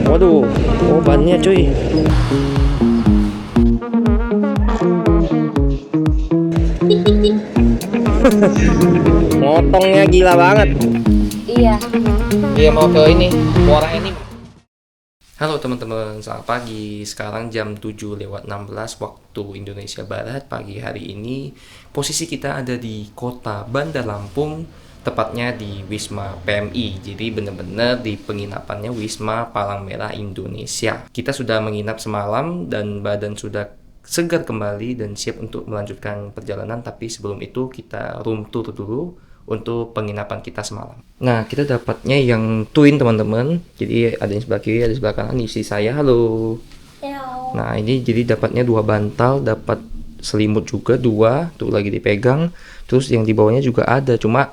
Waduh, oh bannya cuy. Motongnya gila banget. Iya. Dia mau ke ini, muara ini. Halo teman-teman, selamat pagi. Sekarang jam 7:16 waktu Indonesia Barat. Pagi hari ini posisi kita ada di kota Bandar Lampung, tepatnya di Wisma PMI. Jadi benar-benar di penginapannya Wisma Palang Merah Indonesia. Kita sudah menginap semalam dan badan sudah segar kembali dan siap untuk melanjutkan perjalanan. Tapi sebelum itu kita room tour dulu untuk penginapan kita semalam. Nah, kita dapatnya yang twin teman-teman. Jadi ada yang sebelah kiri, ada yang sebelah kanan. Isi saya, halo. Halo. Nah, ini jadi dapatnya 2 bantal, dapat selimut juga 2, tuh lagi dipegang. Terus yang di bawahnya juga ada, cuma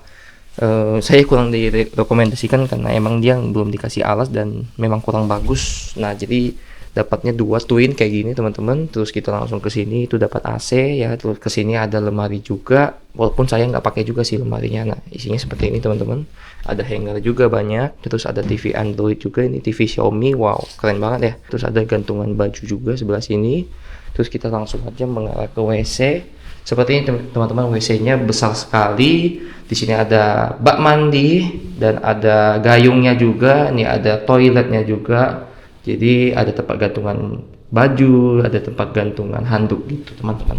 saya kurang direkomendasikan karena emang dia belum dikasih alas dan memang kurang bagus. Nah, jadi dapatnya 2 twin kayak gini teman-teman. Terus kita langsung ke sini, itu dapat AC ya. Terus ke sini ada lemari juga, walaupun saya nggak pakai juga sih lemarinya. Nah, isinya seperti ini teman-teman. Ada hanger juga banyak. Terus ada TV Android juga, ini TV Xiaomi. Wow, keren banget ya. Terus ada gantungan baju juga sebelah sini. Terus kita langsung aja mengarah ke WC. Seperti ini teman-teman, WC-nya besar sekali. Di sini ada bak mandi dan ada gayungnya juga. Ini ada toiletnya juga. Jadi ada tempat gantungan baju, ada tempat gantungan handuk gitu teman-teman.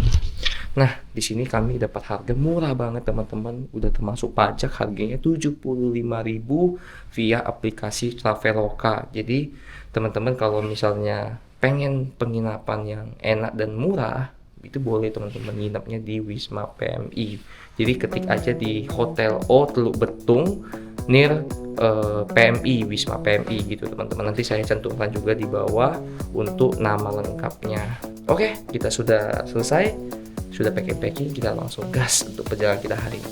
Nah, di sini kami dapat harga murah banget teman-teman. Udah termasuk pajak, harganya 75.000 via aplikasi Traveloka. Jadi teman-teman kalau misalnya pengen penginapan yang enak dan murah, itu boleh teman-teman nginapnya di Wisma PMI. Jadi ketik aja di Hotel O Teluk Betung near PMI, Wisma PMI gitu teman-teman. Nanti saya cantumkan juga di bawah untuk nama lengkapnya. Oke, kita sudah selesai, sudah packing, kita langsung gas untuk perjalanan kita hari ini.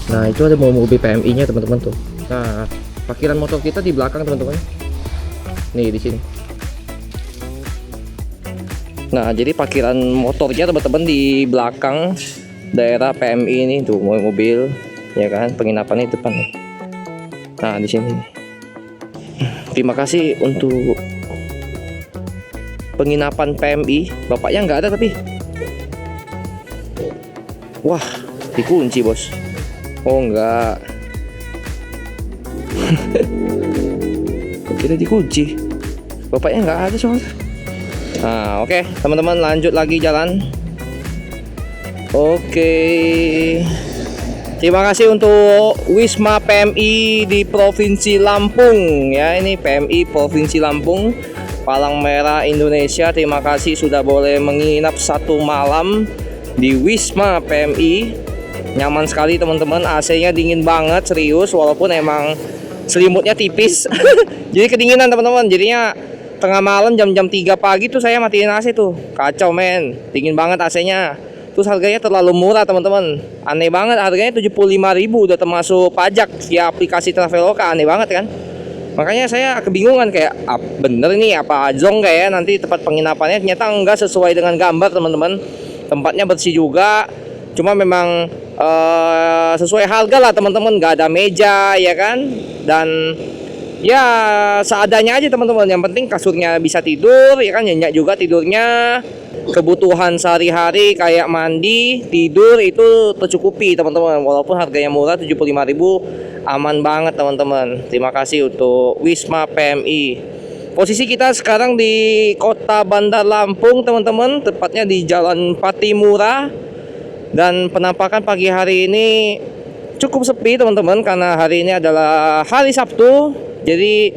Nah, itu ada mobil PMI-nya teman-teman tuh. Nah, parkiran motor kita di belakang teman-teman. Nih di sini. Nah, jadi parkiran motornya teman-teman di belakang daerah PMI ini tuh, mobil ya kan, penginapannya di depan nih. Nah, di sini. Terima kasih untuk penginapan PMI. Bapaknya nggak ada tapi. Wah, dikunci, Bos. Oh enggak. Kita dikunci. Bapaknya enggak ada soalnya. Nah, oke, teman-teman lanjut lagi jalan. Oke. Terima kasih untuk Wisma PMI di Provinsi Lampung ya. Ini PMI Provinsi Lampung, Palang Merah Indonesia. Terima kasih sudah boleh menginap 1 malam di Wisma PMI. Nyaman sekali teman-teman, AC-nya dingin banget serius, walaupun emang selimutnya tipis. Jadi kedinginan teman-teman. Jadinya tengah malam jam-jam 3 pagi tuh saya matiin AC tuh. Kacau men, dingin banget AC-nya. Terus harganya terlalu murah teman-teman. Aneh banget, harganya 75.000 udah termasuk pajak via aplikasi Traveloka. Aneh banget kan. Makanya saya kebingungan kayak bener nih apa azong kayak nanti tempat penginapannya. Ternyata enggak sesuai dengan gambar teman-teman. Tempatnya bersih juga, cuma memang sesuai harga lah teman-teman, nggak ada meja ya kan, dan ya seadanya aja teman-teman. Yang penting kasurnya bisa tidur ya kan, nyenyak juga tidurnya. Kebutuhan sehari-hari kayak mandi, tidur itu tercukupi teman-teman. Walaupun harganya murah 75.000, aman banget teman-teman. Terima kasih untuk Wisma PMI. Posisi kita sekarang di kota Bandar Lampung teman-teman, tepatnya di Jalan Patimura. Dan penampakan pagi hari ini cukup sepi teman-teman, karena hari ini adalah hari Sabtu. Jadi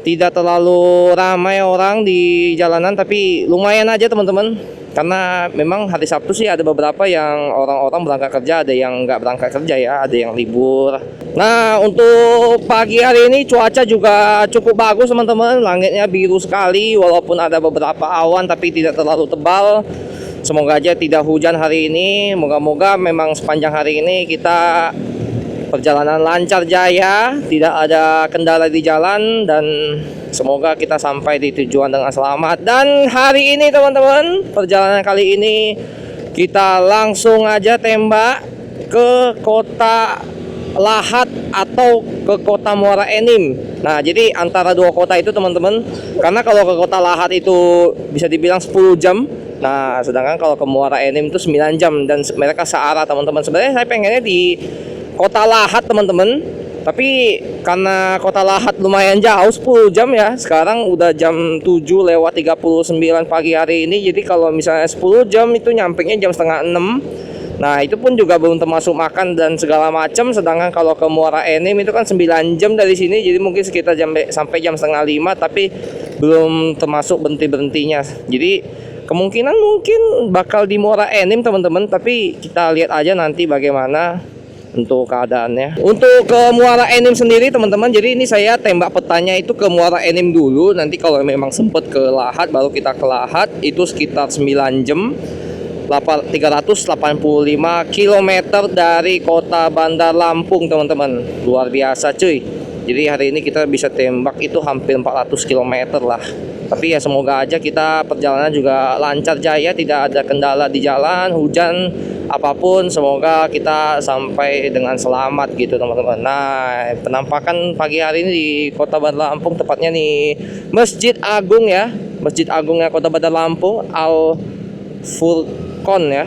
tidak terlalu ramai orang di jalanan, tapi lumayan aja teman-teman. Karena memang hari Sabtu sih ada beberapa yang orang-orang berangkat kerja, ada yang nggak berangkat kerja ya, ada yang libur. Nah, untuk pagi hari ini cuaca juga cukup bagus teman-teman. Langitnya biru sekali, walaupun ada beberapa awan tapi tidak terlalu tebal. semoga aja tidak hujan hari ini. Moga-moga memang sepanjang hari ini kita perjalanan lancar jaya, tidak ada kendala di jalan, dan semoga kita sampai di tujuan dengan selamat. Dan hari ini teman-teman, perjalanan kali ini kita langsung aja tembak ke kota Lahat atau ke kota Muara Enim. Nah, jadi antara dua kota itu teman-teman, karena kalau ke kota Lahat itu bisa dibilang 10 jam. Nah, sedangkan kalau ke Muara Enim itu 9 jam, dan mereka searah teman-teman. Sebenarnya saya pengennya di kota Lahat teman-teman, tapi karena kota Lahat lumayan jauh 10 jam ya. Sekarang udah jam 7:39 pagi hari ini. Jadi kalau misalnya 10 jam itu nyampenya jam setengah 6. Nah, itu pun juga belum termasuk makan dan segala macam. Sedangkan kalau ke Muara Enim itu kan 9 jam dari sini, jadi mungkin sekitar sampai jam setengah 5, tapi belum termasuk berhenti-berhentinya. Jadi kemungkinan mungkin bakal di Muara Enim teman-teman, tapi kita lihat aja nanti bagaimana untuk keadaannya. Untuk ke Muara Enim sendiri teman-teman, jadi ini saya tembak petanya itu ke Muara Enim dulu. Nanti kalau memang sempet ke Lahat, baru kita ke Lahat. Itu sekitar 9 jam, 385 km dari kota Bandar Lampung teman-teman. Luar biasa cuy. Jadi hari ini kita bisa tembak itu hampir 400 km lah. Tapi ya semoga aja kita perjalanan juga lancar jaya, tidak ada kendala di jalan, hujan apapun. Semoga kita sampai dengan selamat gitu teman-teman. Nah, penampakan pagi hari ini di kota Bandar Lampung, tepatnya nih Masjid Agung ya, Masjid Agungnya kota Bandar Lampung, Al Furqon ya.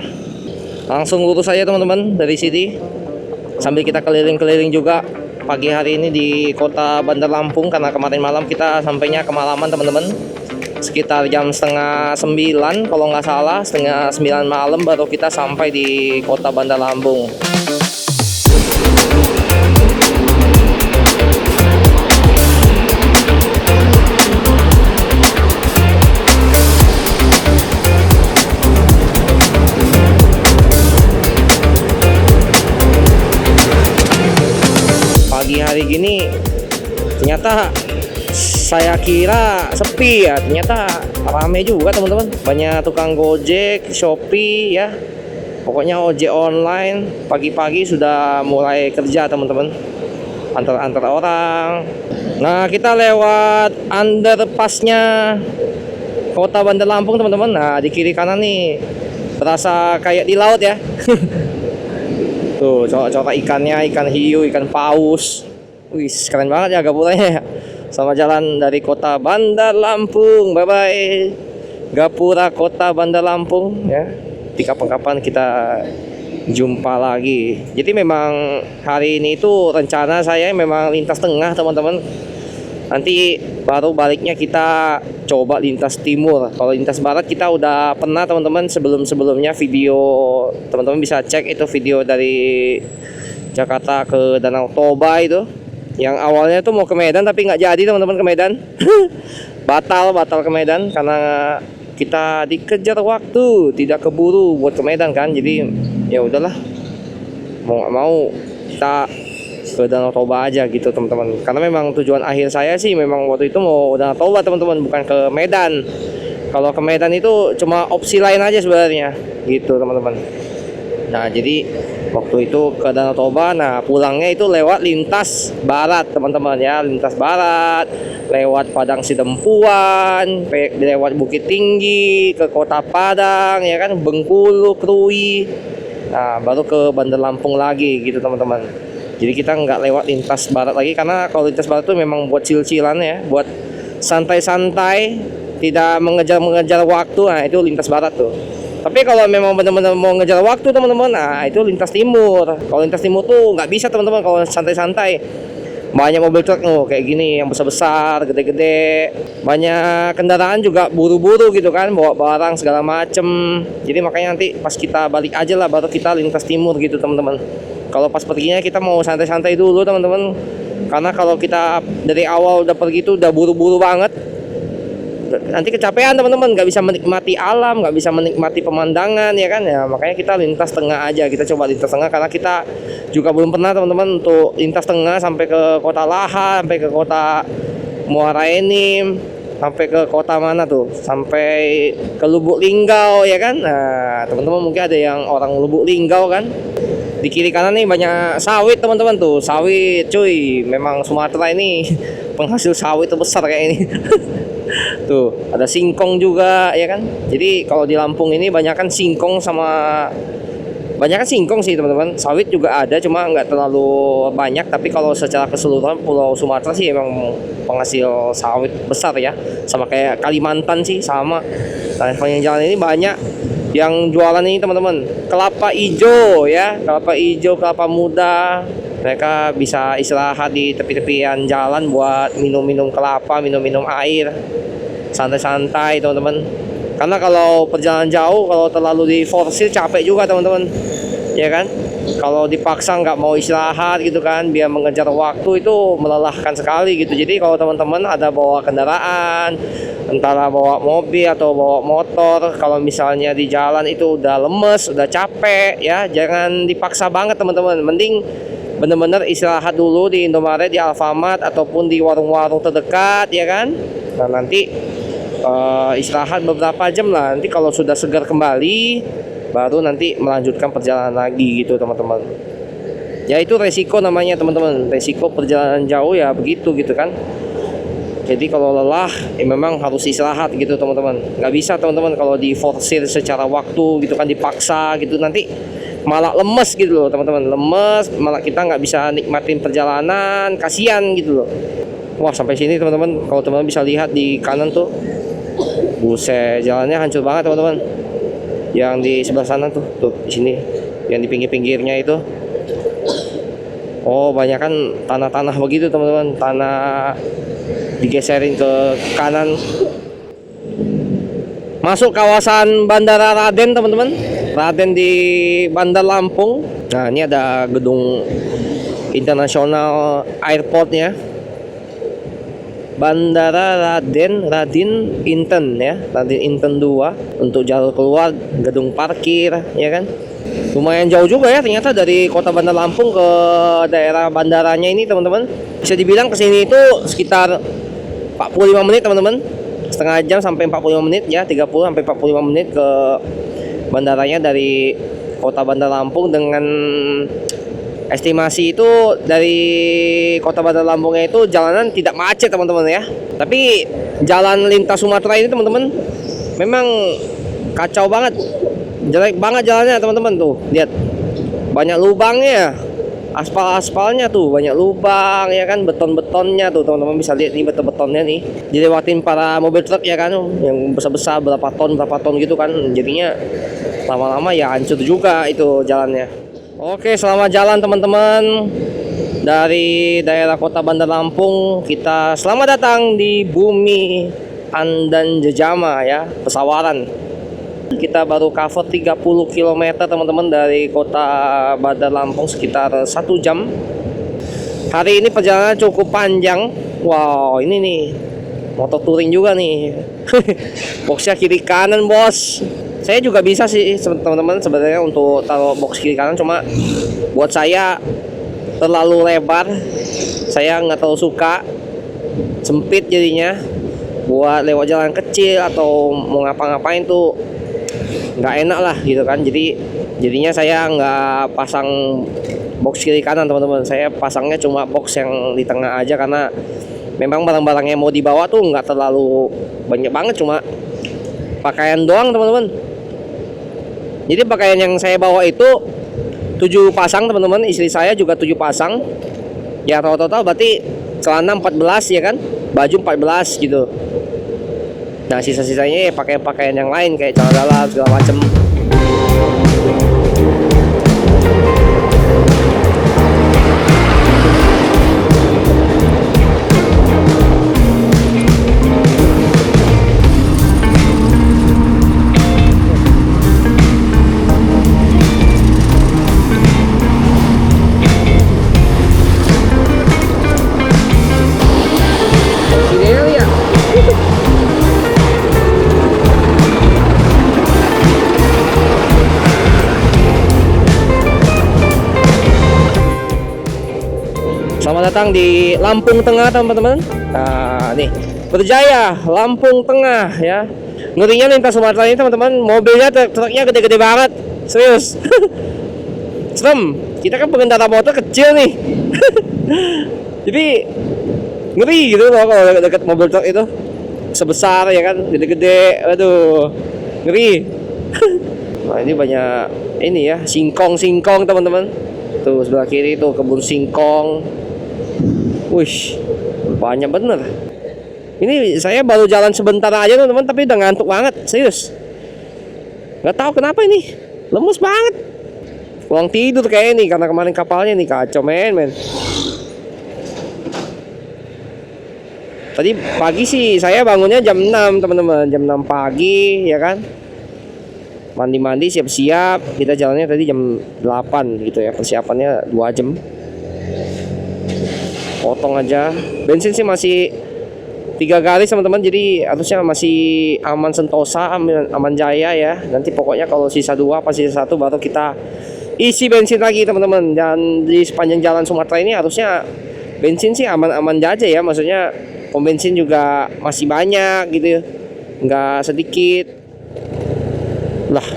Langsung lurus saja teman-teman dari sini, sambil kita keliling-keliling juga pagi hari ini di kota Bandar Lampung, karena kemarin malam kita sampainya kemalaman teman-teman, sekitar jam setengah 9 kalau nggak salah, setengah 9 malam baru kita sampai di kota Bandar Lampung. Pagi hari gini ternyata saya kira sepi ya, ternyata rame juga teman-teman. Banyak tukang Gojek, Shopee ya, pokoknya ojek online pagi-pagi sudah mulai kerja teman-teman, antar orang. Nah, kita lewat underpassnya kota Bandar Lampung teman-teman. Nah, di kiri kanan nih berasa kayak di laut ya. Tuh, coba ikannya, ikan hiu, ikan paus. Wih, keren banget ya gapuranya ya. Sama jalan dari kota Bandar Lampung. Bye bye Gapura kota Bandar Lampung ya. Di kapan-kapan kita jumpa lagi. Jadi memang hari ini itu rencana saya memang lintas tengah teman-teman. Nanti baru baliknya kita coba lintas timur. Kalau lintas barat kita udah pernah teman-teman, sebelum-sebelumnya video, teman-teman bisa cek itu video dari Jakarta ke Danau Toba itu. Yang awalnya tuh mau ke Medan tapi nggak jadi teman-teman, ke Medan. batal ke Medan karena kita dikejar waktu, tidak keburu buat ke Medan kan. Jadi ya udahlah, mau nggak mau kita ke Danau Toba aja gitu teman-teman. Karena memang tujuan akhir saya sih memang waktu itu mau Danau Toba teman-teman, bukan ke Medan. Kalau ke Medan itu cuma opsi lain aja sebenarnya gitu teman-teman. Nah, jadi waktu itu ke Danau Toba, nah pulangnya itu lewat lintas barat teman-teman ya, lintas barat, lewat Padang Sidempuan, lewat Bukit Tinggi, ke Kota Padang ya kan, Bengkulu, Krui. Nah, baru ke Bandar Lampung lagi gitu teman-teman. Jadi kita nggak lewat lintas barat lagi, karena kalau lintas barat itu memang buat chill-chillan ya, buat santai-santai, tidak mengejar waktu. Nah, itu lintas barat tuh. Tapi kalau memang benar-benar mau ngejar waktu teman-teman, nah itu lintas timur. Kalau lintas timur tuh nggak bisa teman-teman kalau santai-santai. Banyak mobil truk kayak gini yang besar-besar, gede-gede. Banyak kendaraan juga buru-buru gitu kan, bawa barang segala macem. Jadi makanya nanti pas kita balik aja lah baru kita lintas timur gitu teman-teman. Kalau pas perginya kita mau santai-santai dulu teman-teman. Karena kalau kita dari awal udah pergi tuh udah buru-buru banget, nanti kecapean teman-teman, nggak bisa menikmati alam, nggak bisa menikmati pemandangan ya kan ya. Makanya kita lintas tengah aja, kita coba lintas tengah, karena kita juga belum pernah teman-teman untuk lintas tengah sampai ke kota Lahat, sampai ke kota Muara Enim. sampai ke kota mana tuh? Sampai ke Lubuk Linggau ya kan? Nah, teman-teman mungkin ada yang orang Lubuk Linggau kan? Di kiri kanan nih banyak sawit teman-teman tuh, sawit cuy. Memang Sumatera ini penghasil sawit terbesar kayak ini. Tuh, ada singkong juga ya kan? Jadi kalau di Lampung ini banyak kan singkong sama banyak kan singkong sih teman-teman. Sawit juga ada cuma nggak terlalu banyak, tapi kalau secara keseluruhan Pulau Sumatera sih emang penghasil sawit besar ya. Sama kayak Kalimantan sih sama. Nah, sepanjang jalan ini banyak yang jualan ini teman-teman, kelapa hijau ya, kelapa hijau, kelapa muda. Mereka bisa istirahat di tepi-tepian jalan buat minum-minum kelapa, minum-minum air, santai-santai teman-teman. Karena kalau perjalanan jauh, kalau terlalu diforsir capek juga teman-teman, ya kan? Kalau dipaksa nggak mau istirahat gitu kan, biar mengejar waktu itu melelahkan sekali gitu. Jadi kalau teman-teman ada bawa kendaraan, entahlah bawa mobil atau bawa motor, kalau misalnya di jalan itu udah lemes, udah capek ya, jangan dipaksa banget teman-teman. Mending bener-bener istirahat dulu di Indomaret, di Alfamart ataupun di warung-warung terdekat ya kan. Nah nanti istirahat beberapa jam lah. Nanti kalau sudah segar kembali, baru nanti melanjutkan perjalanan lagi gitu teman-teman. Ya itu resiko namanya teman-teman, resiko perjalanan jauh ya begitu gitu kan. Jadi kalau lelah memang harus istirahat gitu teman-teman. Nggak bisa teman-teman kalau diforsir secara waktu gitu kan, dipaksa gitu, nanti malah lemes gitu loh teman-teman. Lemes, malah kita nggak bisa nikmatin perjalanan, kasihan gitu loh. Wah sampai sini teman-teman, kalau teman-teman bisa lihat di kanan tuh, buset jalannya hancur banget teman-teman. Yang di sebelah sana tuh di sini, yang di pinggir-pinggirnya itu, oh banyak kan tanah-tanah begitu teman-teman, tanah digeserin ke kanan. Masuk kawasan Bandara Raden teman-teman, Raden di Bandar Lampung. Nah ini ada gedung internasional airportnya, Bandara Radin Inten ya, Radin Inten 2. Untuk jalur keluar, gedung parkir ya kan. Lumayan jauh juga ya ternyata dari kota Bandar Lampung ke daerah bandaranya ini teman-teman. Bisa dibilang kesini itu sekitar 45 menit teman-teman. Setengah jam sampai 45 menit ya, 30 sampai 45 menit ke bandaranya dari kota Bandar Lampung. Dengan estimasi itu dari kota Bandar Lampungnya itu jalanan tidak macet teman-teman ya. Tapi jalan lintas Sumatera ini teman-teman memang kacau banget, jelek banget jalannya teman-teman tuh. Lihat banyak lubangnya, aspalnya tuh banyak lubang ya kan, beton-betonnya tuh teman-teman bisa lihat nih, beton-betonnya nih dilewatin para mobil truk ya kan, yang besar-besar berapa ton gitu kan. Jadinya lama-lama ya hancur juga itu jalannya. Oke, selamat jalan teman-teman. Dari daerah kota Bandar Lampung, kita selamat datang di bumi Andan Jejama ya, Pesawaran. Kita baru cover 30 km teman-teman dari kota Bandar Lampung, sekitar 1 jam. Hari ini perjalanan cukup panjang. Wow, ini nih motor touring juga nih. Boxnya kiri kanan bos. Saya juga bisa sih teman-teman sebenarnya untuk taruh box kiri kanan, cuma buat saya terlalu lebar, saya nggak terlalu suka, sempit jadinya. Buat lewat jalan kecil atau mau ngapa-ngapain tuh nggak enak lah gitu kan. Jadinya saya nggak pasang box kiri kanan teman-teman. Saya pasangnya cuma box yang di tengah aja, karena memang barang-barang yang mau dibawa tuh nggak terlalu banyak banget, cuma pakaian doang teman-teman. Jadi pakaian yang saya bawa itu 7 pasang teman-teman, istri saya juga 7 pasang. Ya total berarti celana 14 ya kan, baju 14 gitu. Nah sisa-sisanya ya pakaian-pakaian yang lain kayak celana dalam segala macem. Selamat datang di Lampung Tengah teman-teman. Nah nih Berjaya, Lampung Tengah ya. Ngerinya lintas Sumatera ini teman-teman, mobilnya truknya gede-gede banget, serius. Serem. Kita kan pengendara motor kecil nih. Jadi ngeri gitu loh kalau dekat mobil truk itu. Sebesar ya kan, gede-gede. Aduh, ngeri. Nah, ini banyak ini ya, singkong teman-teman. Tuh sebelah kiri tuh kebun singkong. Wih, banyak bener. Ini saya baru jalan sebentar aja teman-teman, tapi udah ngantuk banget, serius. Gak tahu kenapa ini, lemes banget. Pulang tidur kayak ini karena kemarin kapalnya nih kacau men. Tadi pagi sih saya bangunnya jam 6 teman-teman, jam 6 pagi ya kan. Mandi-mandi siap-siap, kita jalannya tadi jam 8 gitu ya, persiapannya 2 jam. Potong aja. Bensin sih masih 3 garis teman-teman, jadi harusnya masih aman sentosa, aman jaya ya. Nanti pokoknya kalau sisa 2 pas sisa 1 baru kita isi bensin lagi teman-teman. Dan di sepanjang jalan Sumatera ini harusnya bensin sih aman-aman aja ya, maksudnya pom bensin juga masih banyak gitu ya, nggak sedikit lah.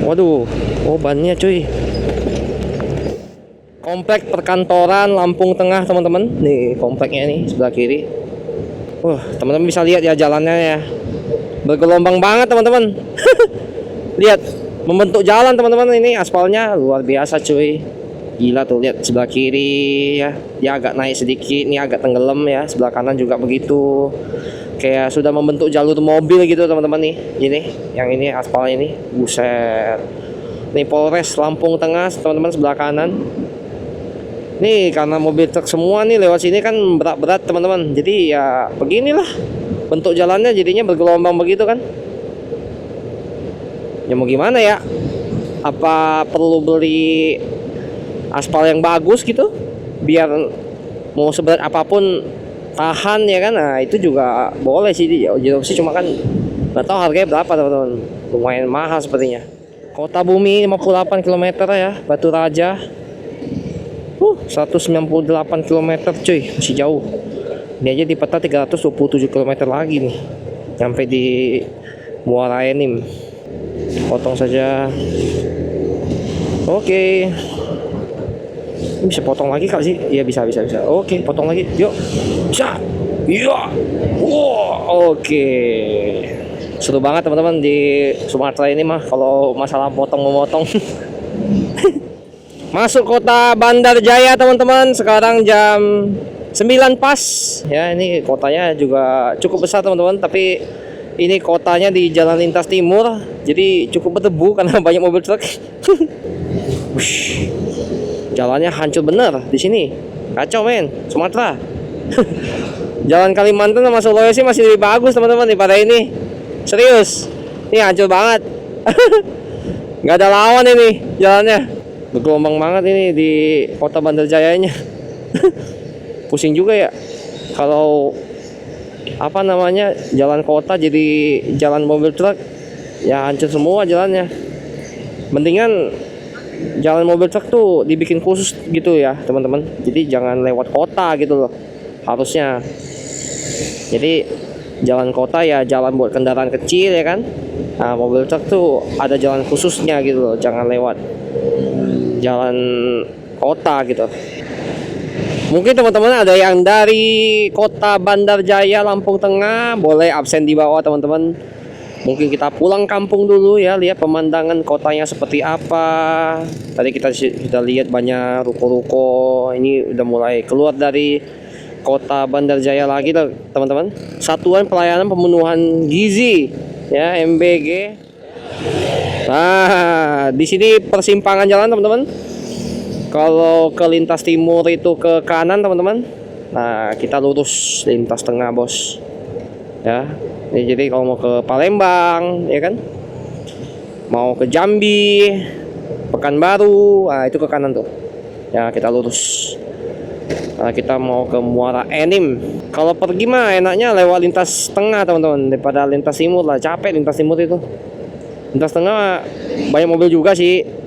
Waduh, oh bannya cuy. Komplek perkantoran Lampung Tengah teman-teman. Nih kompleknya nih sebelah kiri. Teman-teman bisa lihat ya jalannya ya. Bergelombang banget teman-teman. Lihat, membentuk jalan teman-teman, ini aspalnya luar biasa cuy. Gila tuh, lihat sebelah kiri ya. Dia agak naik sedikit, ini agak tenggelam ya. Sebelah kanan juga begitu. Kayak sudah membentuk jalur mobil gitu teman-teman nih. Ini, yang ini aspal ini. Buset. Nih Polres Lampung Tengah teman-teman sebelah kanan. Nih karena mobil truk semua nih lewat sini kan berat-berat teman-teman. Jadi ya beginilah bentuk jalannya, jadinya bergelombang begitu kan. Ya mau gimana ya? Apa perlu beli aspal yang bagus gitu biar mau seberat apapun tahan ya kan? Nah itu juga boleh sih di opsi, cuma kan nggak tahu harganya berapa teman-teman. Lumayan mahal sepertinya. Kota Bumi 58 km ya, Batu Raja. 198 km cuy, masih jauh. Ini aja di peta 327 km lagi nih, sampai di Muara Enim. Potong saja. Oke. Ini bisa potong lagi kak sih? Iya bisa. Oke, potong lagi. Yuk. Bisa. Iya. Wow. Oke. Seru banget teman-teman di Sumatera ini mah kalau masalah potong-memotong. Masuk kota Bandar Jaya teman-teman. Sekarang jam 9 pas. Ya ini kotanya juga cukup besar teman-teman. Tapi ini kotanya di jalan lintas timur. Jadi cukup berdebu karena banyak mobil truk. Jalannya hancur bener di sini. Kacau men, Sumatera. Jalan Kalimantan sama Sulawesi masih lebih bagus teman-teman daripada ini. Serius. Ini hancur banget. Nggak ada lawan ini jalannya. Bergelombang banget ini di kota Bandar Jayanya. Pusing juga ya kalau apa namanya jalan kota jadi jalan mobil truk, ya hancur semua jalannya. Mendingan jalan mobil truk tuh dibikin khusus gitu ya teman-teman, jadi jangan lewat kota gitu loh harusnya. Jadi jalan kota ya jalan buat kendaraan kecil ya kan. Nah mobil truk tuh ada jalan khususnya gitu loh, jangan lewat jalan kota gitu. Mungkin teman-teman ada yang dari kota Bandar Jaya Lampung Tengah, boleh absen di bawah teman-teman. Mungkin kita pulang kampung dulu ya, lihat pemandangan kotanya seperti apa. Tadi kita sudah lihat banyak ruko-ruko. Ini udah mulai keluar dari kota Bandar Jaya lagi teman-teman. Satuan Pelayanan Pemenuhan Gizi ya, MBG. Nah, di sini persimpangan jalan teman-teman. Kalau ke lintas timur itu ke kanan teman-teman. Nah, kita lurus lintas tengah bos. Ya. Ini jadi kalau mau ke Palembang, ya kan? Mau ke Jambi, Pekanbaru, nah itu ke kanan tuh. Ya, kita lurus. Nah, kita mau ke Muara Enim. Kalau pergi mah enaknya lewat lintas tengah teman-teman daripada lintas timur lah. Capek lintas timur itu. Lintas tengah banyak mobil juga sih.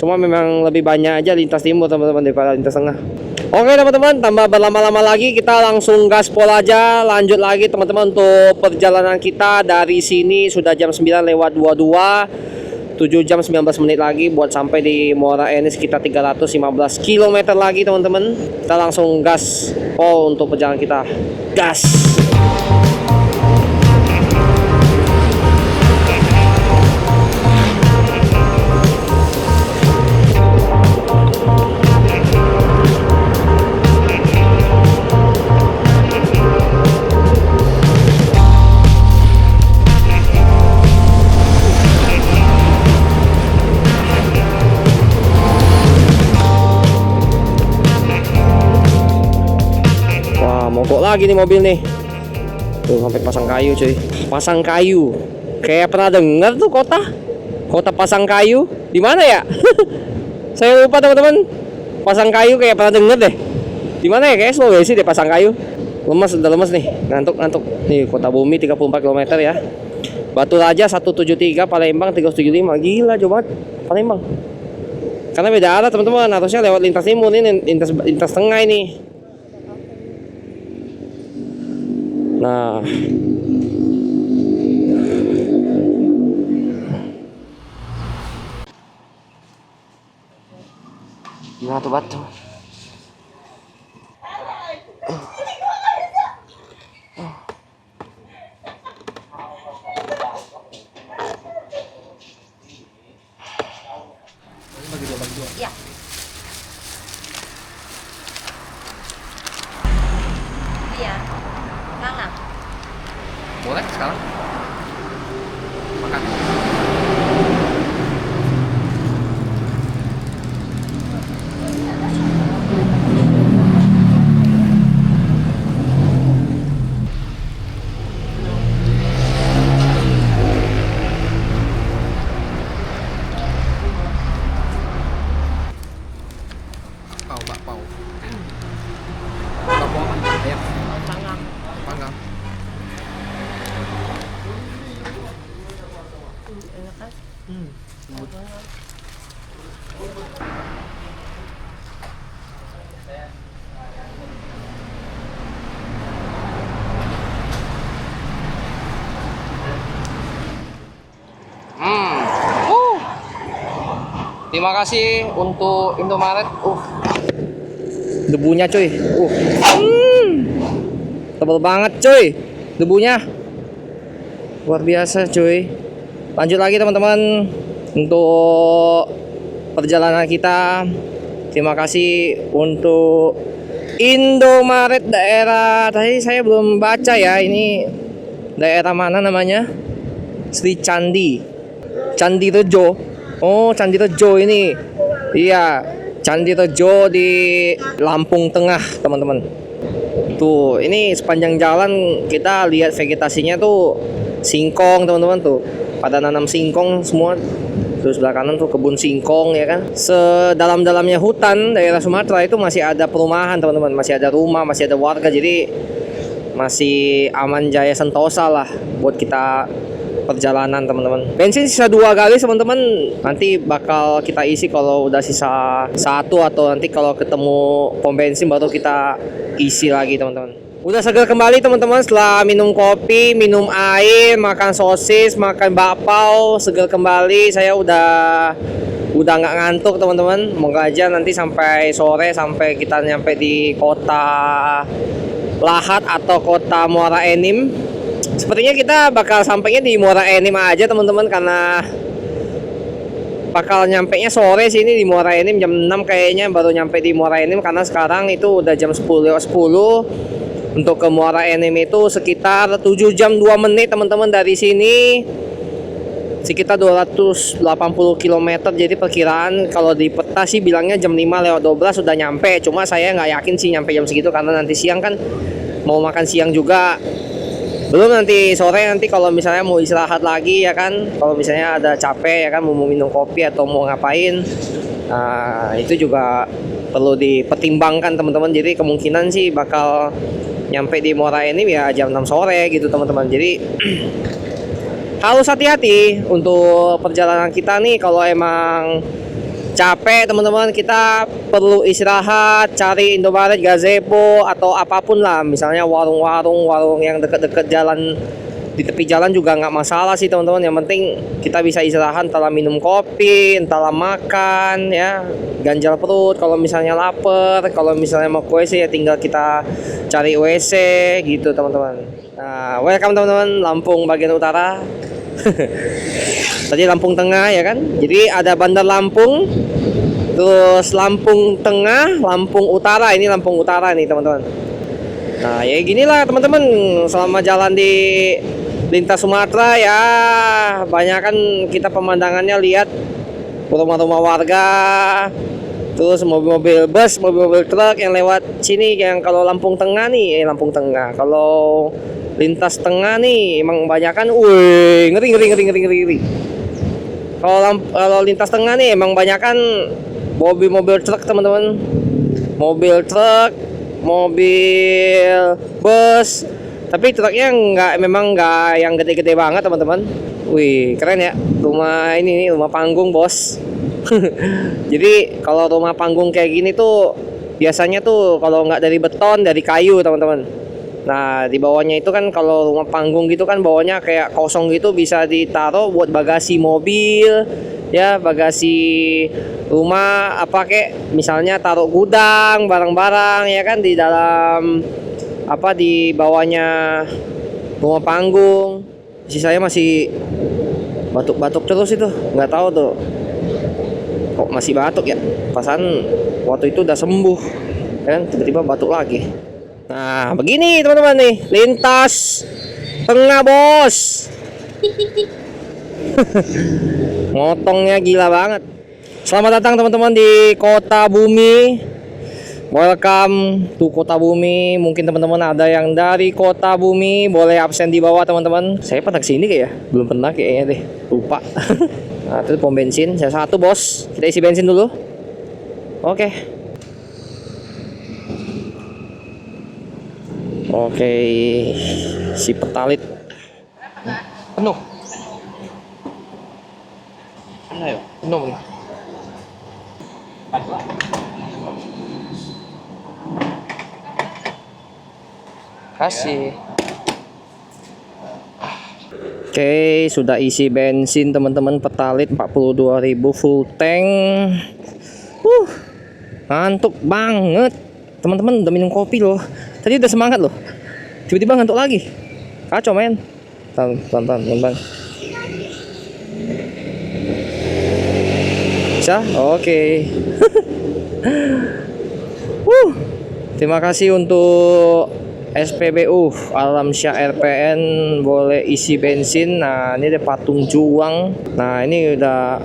Cuma memang lebih banyak aja lintas timur teman-teman daripada lintas tengah. Oke teman-teman, tanpa berlama-lama lagi kita langsung gaspol aja. Lanjut lagi teman-teman untuk perjalanan kita. Dari sini sudah jam 9:22, 7 jam 19 menit lagi buat sampai di Muara Enim, sekitar 315 km lagi teman-teman. Kita langsung gaspol untuk perjalanan kita. Gas. Mogok lagi nih mobil nih. Tuh sampai pasang kayu cuy. Pasang kayu. Kayak pernah dengar tuh kota pasang kayu. Di mana ya? Saya lupa teman-teman. Pasang kayu kayak pernah dengar deh. Di mana ya? Kayak Sulawesi deh pasang kayu. Lemes, udah lemes nih. Ngantuk. Nih Kota Bumi 34 km ya. Batu Raja 173, Palembang 375. Gila coba Palembang. Karena beda arah teman-teman. Harusnya lewat lintas timur ini, lintas tengah ini. Nah, gimana tuh batu? Ya. Iya. Mana? Boleh sekarang? Makan. Bakpao. Bakpao apa? Ayam. Panggang. Enak kan? Terima kasih untuk Indomaret. Debunya cuy. Tebal banget cuy debunya. Luar biasa cuy. Lanjut lagi teman-teman untuk perjalanan kita. Terima kasih untuk Indomaret daerah. Tadi saya belum baca ya, ini daerah mana namanya? Sri Candi. Candi Rejo. Oh, Candi Rejo ini. Iya, Candi Rejo di Lampung Tengah, teman-teman. Tuh, ini sepanjang jalan kita lihat vegetasinya tuh singkong, teman-teman tuh. Pada nanam singkong semua. Terus sebelah kanan tuh kebun singkong ya kan. Sedalam-dalamnya hutan daerah Sumatera itu masih ada perumahan, teman-teman. Masih ada rumah, masih ada warga. Jadi masih aman jaya sentosa lah buat kita perjalanan, teman-teman. Bensin sisa 2 kali teman-teman. Nanti bakal kita isi kalau udah sisa 1, atau nanti kalau ketemu pom bensin baru kita isi lagi, teman-teman. Udah segar kembali teman-teman setelah minum kopi, minum air, makan sosis, makan bakpao, segar kembali. Saya udah nggak ngantuk, teman-teman. Moga aja nanti sampai sore, sampai kita nyampe di kota Lahat atau kota Muara Enim. Sepertinya kita bakal sampainya di Muara Enim aja, teman-teman, karena bakal nyampainya sore sini di Muara Enim jam 6 kayaknya baru nyampe di Muara Enim, karena sekarang itu udah jam 10:10. Untuk ke Muara Enim itu sekitar 7 jam 2 menit, teman-teman, dari sini. Sekitar 280 km. Jadi perkiraan kalau di peta sih bilangnya jam 5:12 sudah nyampe. Cuma saya nggak yakin sih nyampe jam segitu, karena nanti siang kan mau makan siang juga. Belum nanti sore, nanti kalau misalnya mau istirahat lagi ya kan, kalau misalnya ada capek ya kan, mau minum kopi atau mau ngapain, nah itu juga perlu dipertimbangkan, teman-teman. Jadi kemungkinan sih bakal nyampe di Muara ini ya jam 6 sore gitu, teman-teman. Jadi harus hati-hati untuk perjalanan kita nih. Kalau emang capek teman-teman, kita perlu istirahat, cari Indomaret, gazebo atau apapun lah, misalnya warung yang deket-deket jalan, di tepi jalan juga nggak masalah sih teman-teman. Yang penting kita bisa istirahat, entahlah minum kopi, entahlah makan ya, ganjal perut kalau misalnya lapar. Kalau misalnya mau ke WC ya tinggal kita cari WC gitu teman-teman. Nah, welcome teman-teman, Lampung bagian utara. Tadi Lampung Tengah ya kan. Jadi ada Bandar Lampung, terus Lampung Tengah, Lampung Utara. Ini Lampung Utara nih teman-teman. Nah ya ginilah teman-teman, selama jalan di lintas Sumatera ya, banyak kan kita pemandangannya lihat rumah-rumah warga, terus mobil-mobil bus, mobil-mobil truk yang lewat sini. Yang kalau Lampung Tengah nih, Lampung Tengah, kalau lintas tengah nih emang kebanyakan, wih, ngeri. Kalau lintas tengah nih emang banyakan mobil-mobil truk teman-teman, mobil truk, mobil bus. Tapi truknya memang nggak yang gede-gede banget teman-teman. Wih, keren ya. Rumah ini nih, rumah panggung bos. Jadi kalau rumah panggung kayak gini tuh biasanya tuh kalau nggak dari beton, dari kayu teman-teman. Nah di bawahnya itu kan kalau rumah panggung gitu kan bawahnya kayak kosong gitu, bisa ditaruh buat bagasi mobil ya, bagasi rumah apa kayak misalnya taruh gudang barang-barang ya kan di dalam apa di bawahnya rumah panggung. Sisanya masih batuk-batuk terus itu, nggak tahu tuh kok masih batuk ya, pasan waktu itu udah sembuh kan tiba-tiba batuk lagi. Nah begini teman-teman nih, lintas tengah bos. Ngotongnya gila banget. Selamat datang teman-teman di Kota Bumi. Welcome to Kota Bumi. Mungkin teman-teman ada yang dari Kota Bumi, boleh absen di bawah teman-teman. Saya pernah kesini kayak ya? Belum pernah kayaknya deh, lupa. Nah itu pom bensin, saya satu bos. Kita isi bensin dulu. Oke. Oke, si petalit penuh. Ayo, penuh. Kasih. Oke, sudah isi bensin teman-teman, petalit 42.000 full tank. Ngantuk banget. Teman-teman udah minum kopi loh. Tadi udah semangat loh. Tiba-tiba ngantuk lagi. Kacau men. Teman-teman. Bisa? Oke. Terima kasih untuk SPBU Alamsyah RPN, boleh isi bensin. Nah ini ada patung juang. Nah ini udah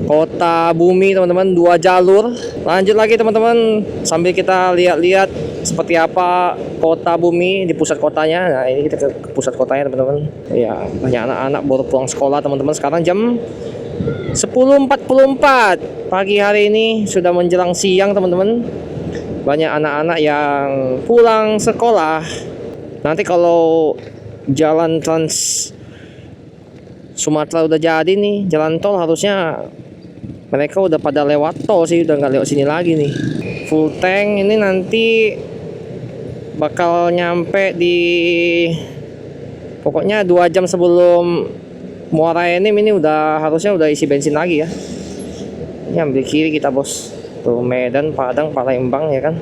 Kota Bumi teman-teman, 2 jalur. Lanjut lagi teman-teman, sambil kita lihat-lihat seperti apa Kota Bumi di pusat kotanya. Nah ini kita ke pusat kotanya teman-teman. Ya banyak anak-anak baru pulang sekolah teman-teman. Sekarang jam 10.44 pagi hari ini, sudah menjelang siang teman-teman. Banyak anak-anak yang pulang sekolah. Nanti kalau jalan Trans Sumatera udah jadi nih, jalan tol, harusnya mereka udah pada lewat tol sih, udah nggak lewat sini lagi nih. Full tank ini nanti bakal nyampe di pokoknya 2 jam sebelum Muara Enim. Ini harusnya udah isi bensin lagi ya. Ini ambil kiri kita bos. Tuh Medan, Padang, Palembang ya kan.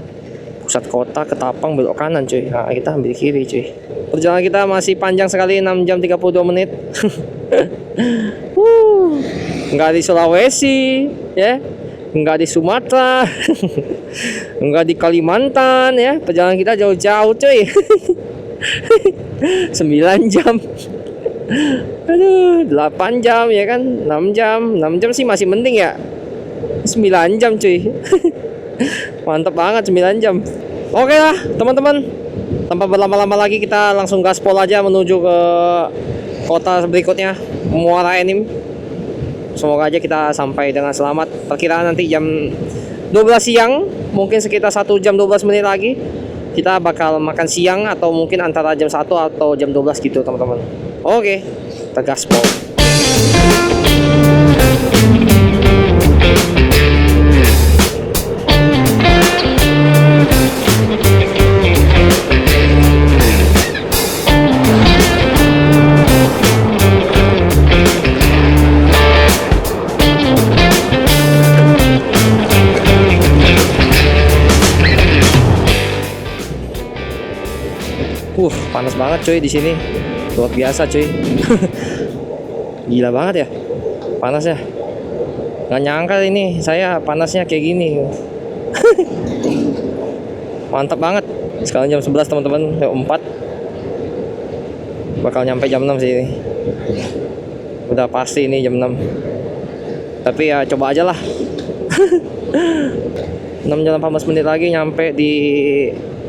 Pusat kota, Ketapang, belok kanan cuy. Nah kita ambil kiri cuy. Perjalanan kita masih panjang sekali, 6 jam 32 menit. Nggak di Sulawesi ya, nggak di Sumatera, nggak di Kalimantan ya. Perjalanan kita jauh-jauh cuy. 9 jam. Aduh, 8 jam ya kan, 6 jam sih masih mending ya. 9 jam cuy. Mantap banget 9 jam. Oke lah teman-teman, tanpa berlama-lama lagi kita langsung gaspol aja menuju ke kota berikutnya, Muara Enim. Semoga aja kita sampai dengan selamat. Perkiraan nanti jam 12 siang, mungkin sekitar 1 jam 12 menit lagi kita bakal makan siang, atau mungkin antara jam 1 atau jam 12 gitu teman-teman. Oke, kita gaspol. Panas banget cuy di sini. Luar biasa cuy. Gila banget ya panasnya. Nggak nyangka ini saya panasnya kayak gini. Mantap banget. Sekarang jam 11 teman-teman, 4. Bakal nyampe jam 6 sih ini. Udah pasti ini jam 6. Tapi ya coba aja lah. 6 jam 18 menit lagi nyampe di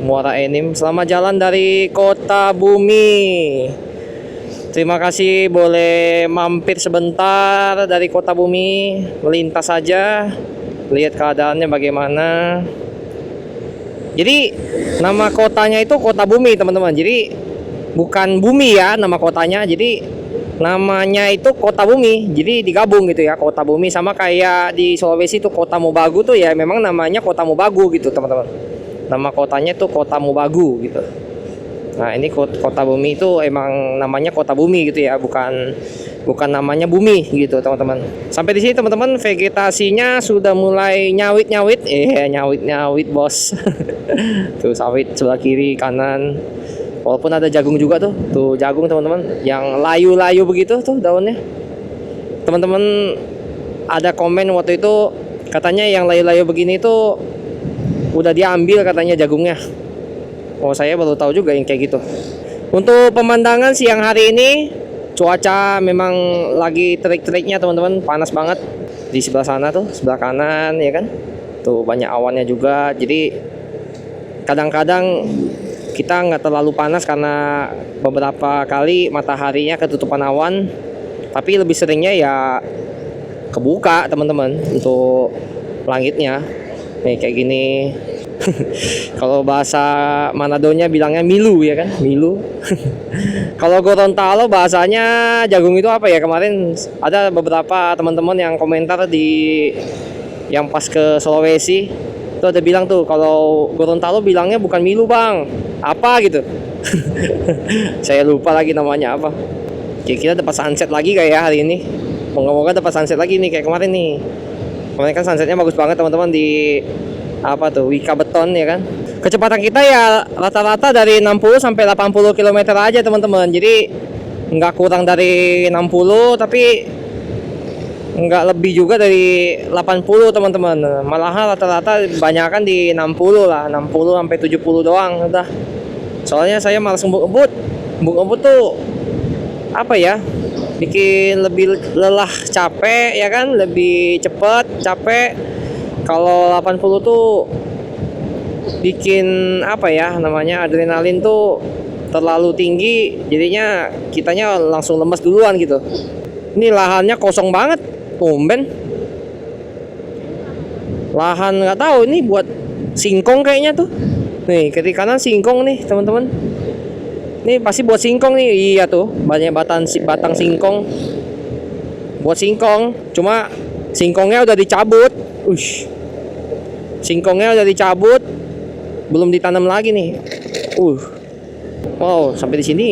Muara Enim. Selamat jalan dari Kota Bumi. Terima kasih, boleh mampir sebentar dari Kota Bumi, melintas saja, lihat keadaannya bagaimana. Jadi nama kotanya itu Kota Bumi teman-teman. Jadi bukan bumi ya nama kotanya. Jadi namanya itu Kota Bumi. Jadi digabung gitu ya, Kota Bumi, sama kayak di Sulawesi itu Kota Mobagu tuh ya memang namanya Kota Mobagu gitu teman-teman. Nama kotanya itu Kota Mobagu gitu. Nah ini Kota Bumi itu emang namanya Kota Bumi gitu ya, bukan namanya bumi gitu teman-teman. Sampai di sini teman-teman, vegetasinya sudah mulai nyawit-nyawit. Nyawit-nyawit bos. Tuh sawit sebelah kiri kanan. Walaupun ada jagung juga tuh jagung teman-teman, yang layu-layu begitu tuh daunnya. Teman-teman ada komen waktu itu katanya yang layu-layu begini tuh udah diambil katanya jagungnya. Oh saya baru tahu juga yang kayak gitu. Untuk pemandangan siang hari ini, cuaca memang lagi terik-teriknya teman-teman, panas banget. Di sebelah sana tuh, sebelah kanan ya kan, tuh banyak awannya juga. Jadi kadang-kadang kita nggak terlalu panas karena beberapa kali mataharinya ketutupan awan. Tapi lebih seringnya ya kebuka teman-teman untuk langitnya. Nih kayak gini. Kalau bahasa Manadonya bilangnya milu ya kan, milu. Kalau Gorontalo bahasanya jagung itu apa ya? Kemarin ada beberapa teman-teman yang komentar yang pas ke Sulawesi itu ada bilang tuh kalau Gorontalo bilangnya bukan milu bang, apa gitu. Saya lupa lagi namanya apa. Kira-kira dapat sunset lagi kayak hari ini. Moga-moga dapat sunset lagi nih kayak kemarin nih. Kemarin kan sunsetnya bagus banget teman-teman di apa tuh, Wika Beton ya kan. Kecepatan kita ya rata-rata dari 60 sampai 80 km aja teman-teman. Jadi nggak kurang dari 60 tapi nggak lebih juga dari 80 teman-teman. Malahan rata-rata banyakan di 60 lah, 60 sampai 70 doang udah. Soalnya saya malas ngebut-ngebut. Ngebut-ngebut tuh apa ya, bikin lebih lelah, capek ya kan, lebih cepet capek. Kalau 80 tuh bikin apa ya namanya, adrenalin tuh terlalu tinggi, jadinya kitanya langsung lemas duluan gitu. Ini lahannya kosong banget, tumben. Lahan nggak tahu ini buat singkong kayaknya tuh. Nih kiri kanan singkong nih teman-teman. Ini pasti buat singkong nih, iya tuh banyak batang singkong. Buat singkong, cuma singkongnya udah dicabut. Singkongnya udah dicabut, belum ditanam lagi nih. Wow, sampai di sini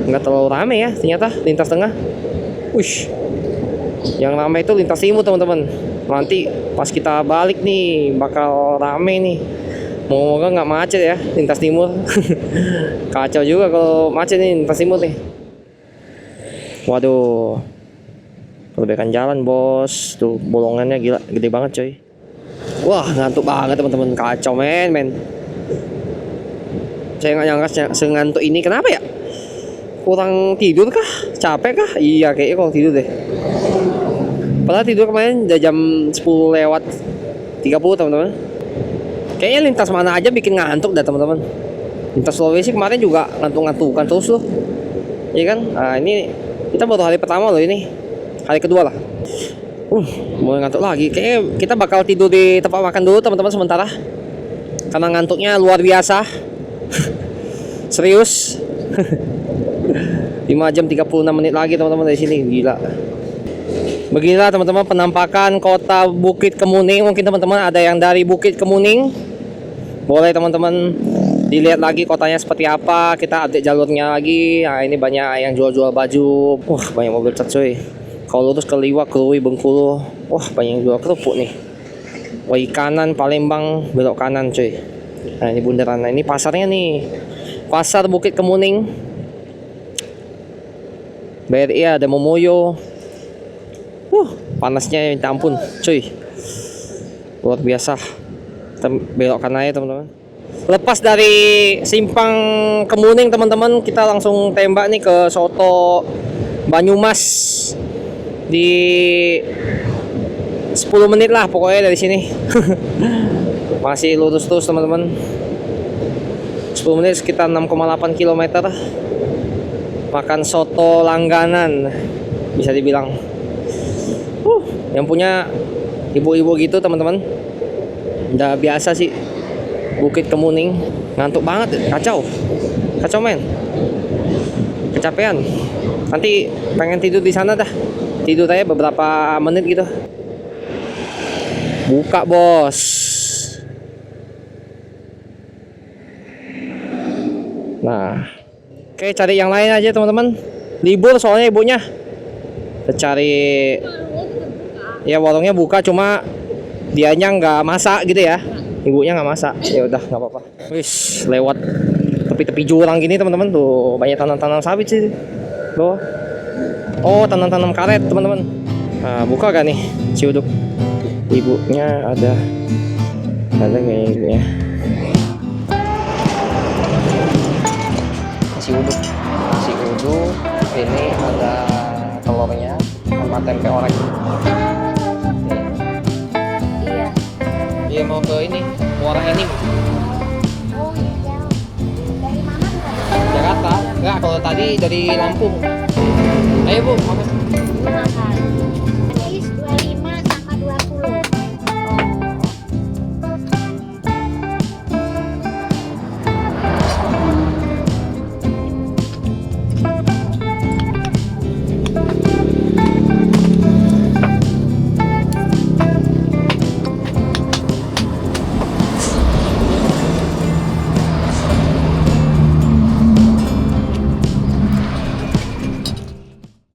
nggak terlalu rame ya ternyata lintas tengah. Yang rame itu lintas timur teman-teman. Nanti pas kita balik nih bakal rame nih. Moga-moga nggak macet ya lintas timur. Kacau juga kalau macet nih lintas timur nih. Waduh, perbaikan jalan bos. Tuh bolongannya gila, gede banget coy. Wah ngantuk banget teman-teman, kacau men. Saya nggak nyangka sengantuk ini. Kenapa ya? Kurang tidur kah? Capek kah? Iya kayaknya kurang tidur deh. Padahal tidur kemarin udah jam 10 lewat 30 teman-teman. Kayaknya lintas mana aja bikin ngantuk dah teman-teman. Lintas Sulawesi kemarin juga ngantuk-ngantukan terus loh. Iya kan? Nah ini kita baru hari pertama loh ini. Hari kedua lah. Mulai ngantuk lagi. Kayaknya kita bakal tidur di tempat makan dulu teman-teman sementara. Karena ngantuknya luar biasa. Serius. 5 jam 36 menit lagi teman-teman dari sini, gila. Beginilah teman-teman penampakan kota Bukit Kemuning. Mungkin teman-teman ada yang dari Bukit Kemuning, boleh teman-teman dilihat lagi kotanya seperti apa. Kita update jalurnya lagi. Nah ini banyak yang jual-jual baju. Banyak mobil cat coy. Kalau lurus ke Liwak, Krui, Bengkulu, banyak yang jual kerupuk nih. Kanan Palembang, belok kanan coy. Nah ini bundaran. Nah ini pasarnya nih. Pasar Bukit Kemuning. BRI ada Momoyo. Panasnya minta ampun, cuy. Luar biasa. Kita belok kanan aja, teman-teman. Lepas dari simpang Kemuning, teman-teman, kita langsung tembak nih ke soto Banyumas. Di 10 menit lah pokoknya dari sini. Masih lurus terus, teman-teman. 10 menit sekitar 6,8 km. Makan soto langganan bisa dibilang. Yang punya ibu-ibu gitu, teman-teman. Udah biasa sih Bukit Kemuning. Ngantuk banget, kacau men, kecapean. Nanti pengen tidur di sana dah. Tidur aja beberapa menit gitu. Buka, bos. Nah, oke, cari yang lain aja, teman-teman. Libur soalnya ibunya. Kita cari. Ya warungnya buka, cuma dianya nggak masak gitu ya. Ibunya nggak masak. Ya udah, nggak apa-apa. Wis, lewat tepi-tepi jurang gini, teman-teman. Tuh banyak tanam-tanam sawit sih bawah. Oh, tanam-tanam karet, teman-teman. Nah, buka gak nih si uduk? Ibunya ada kayaknya ibunya. Si uduk ini ada telurnya sama tempe orek. Iya. Dia mau ke ini, Muara Enim, Oh iya. Dari mana Jakarta. Enggak, kalau tadi dari Lampung. Ayo Bu, makan. Makan.